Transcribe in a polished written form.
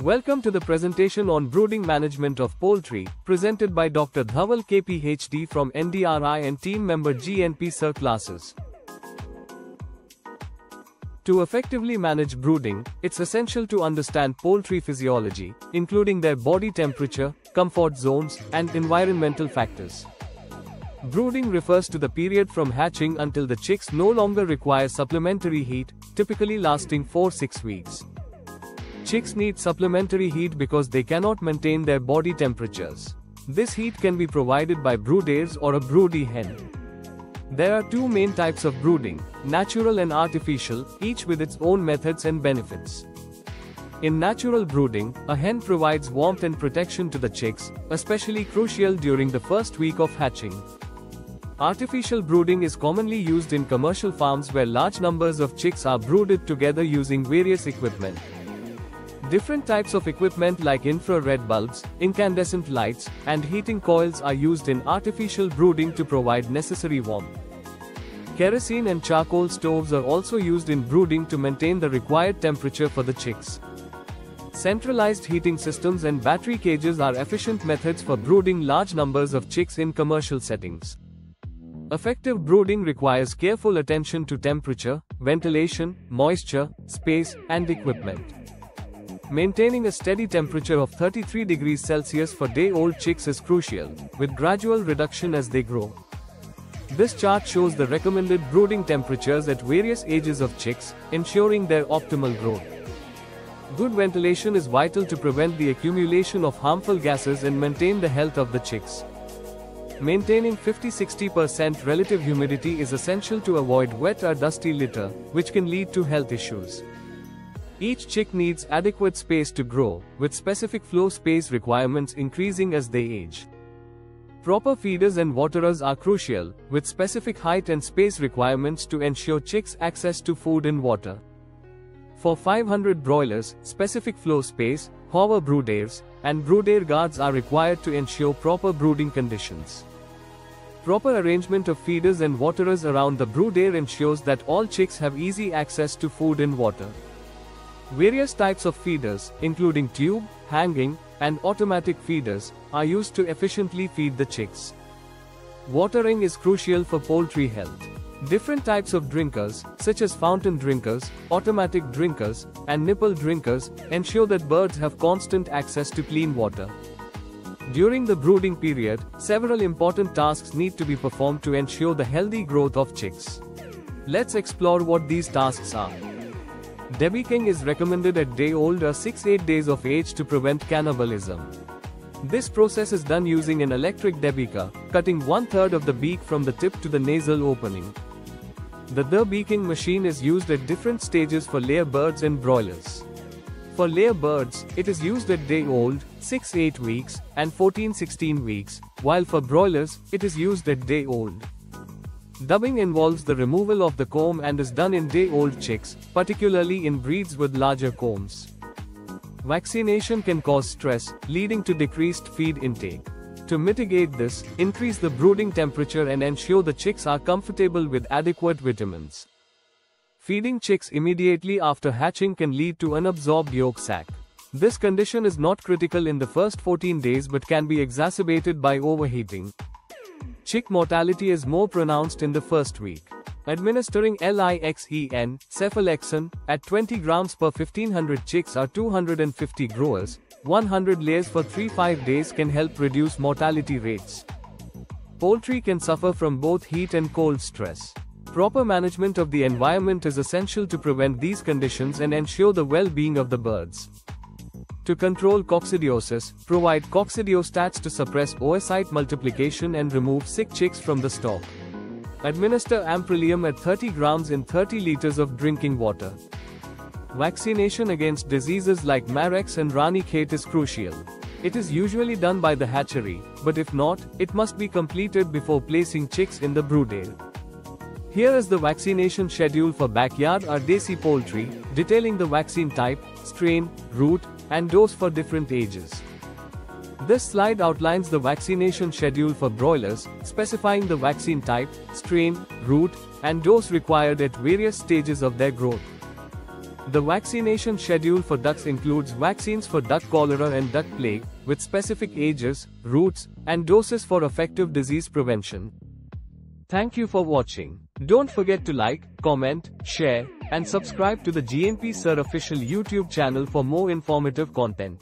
Welcome to the presentation on brooding management of poultry, presented by Dr. Dhaval KPHD from NDRI and team member GNP Sir classes. To effectively manage brooding, it's essential to understand poultry physiology, including their body temperature, comfort zones, and environmental factors. Brooding refers to the period from hatching until the chicks no longer require supplementary heat, typically lasting 4-6 weeks. Chicks need supplementary heat because they cannot maintain their body temperatures. This heat can be provided by brood eggs or a broody hen. There are two main types of brooding, natural and artificial, each with its own methods and benefits. In natural brooding, a hen provides warmth and protection to the chicks, especially crucial during the first week of hatching. Artificial brooding is commonly used in commercial farms where large numbers of chicks are brooded together using various equipment. Different types of equipment like infrared bulbs, incandescent lights, and heating coils are used in artificial brooding to provide necessary warmth. Kerosene and charcoal stoves are also used in brooding to maintain the required temperature for the chicks. Centralized heating systems and battery cages are efficient methods for brooding large numbers of chicks in commercial settings. Effective brooding requires careful attention to temperature, ventilation, moisture, space, and equipment. Maintaining a steady temperature of 33 degrees Celsius for day-old chicks is crucial, with gradual reduction as they grow. This chart shows the recommended brooding temperatures at various ages of chicks, ensuring their optimal growth. Good ventilation is vital to prevent the accumulation of harmful gases and maintain the health of the chicks. Maintaining 50-60% relative humidity is essential to avoid wet or dusty litter, which can lead to health issues. Each chick needs adequate space to grow, with specific flow space requirements increasing as they age. Proper feeders and waterers are crucial, with specific height and space requirements to ensure chicks access to food and water. For 500 broilers, specific flow space, hover brood eggs, and brood egg guards are required to ensure proper brooding conditions. Proper arrangement of feeders and waterers around the brood egg ensures that all chicks have easy access to food and water. Various types of feeders, including tube, hanging, and automatic feeders, are used to efficiently feed the chicks. Watering is crucial for poultry health. Different types of drinkers, such as fountain drinkers, automatic drinkers, and nipple drinkers, ensure that birds have constant access to clean water. During the brooding period, several important tasks need to be performed to ensure the healthy growth of chicks. Let's explore what these tasks are. Debicking is recommended at day-old or 6-8 days of age to prevent cannibalism. This process is done using an electric debicker, cutting 1/3 of the beak from the tip to the nasal opening. The debeaking machine is used at different stages for layer birds and broilers. For layer birds, it is used at day-old, 6-8 weeks, and 14-16 weeks, while for broilers, it is used at day-old. Dubbing involves the removal of the comb and is done in day-old chicks, particularly in breeds with larger combs. Vaccination can cause stress, leading to decreased feed intake. To mitigate this, increase the brooding temperature and ensure the chicks are comfortable with adequate vitamins. Feeding chicks immediately after hatching can lead to unabsorbed yolk sac. This condition is not critical in the first 14 days but can be exacerbated by overheating. Chick mortality is more pronounced in the first week. Administering LIXEN, cephalexin, at 20 grams per 1500 chicks or 250 growers, 100 layers for 3-5 days can help reduce mortality rates. Poultry can suffer from both heat and cold stress. Proper management of the environment is essential to prevent these conditions and ensure the well-being of the birds. To control coccidiosis, provide coccidiostats to suppress oocyte multiplication and remove sick chicks from the stock. Administer Amprolium at 30 grams in 30 liters of drinking water. Vaccination against diseases like Marex and Ranikhet is crucial. It is usually done by the hatchery, but if not, it must be completed before placing chicks in the brood egg. Here is the vaccination schedule for backyard or desi poultry, detailing the vaccine type, strain, route, and dose for different ages. This slide outlines the vaccination schedule for broilers, specifying the vaccine type, strain, route, and dose required at various stages of their growth. The vaccination schedule for ducks includes vaccines for duck cholera and duck plague, with specific ages, routes, and doses for effective disease prevention. Thank you for watching. Don't forget to like, comment, share, and subscribe to the GNP Sir official YouTube channel for more informative content.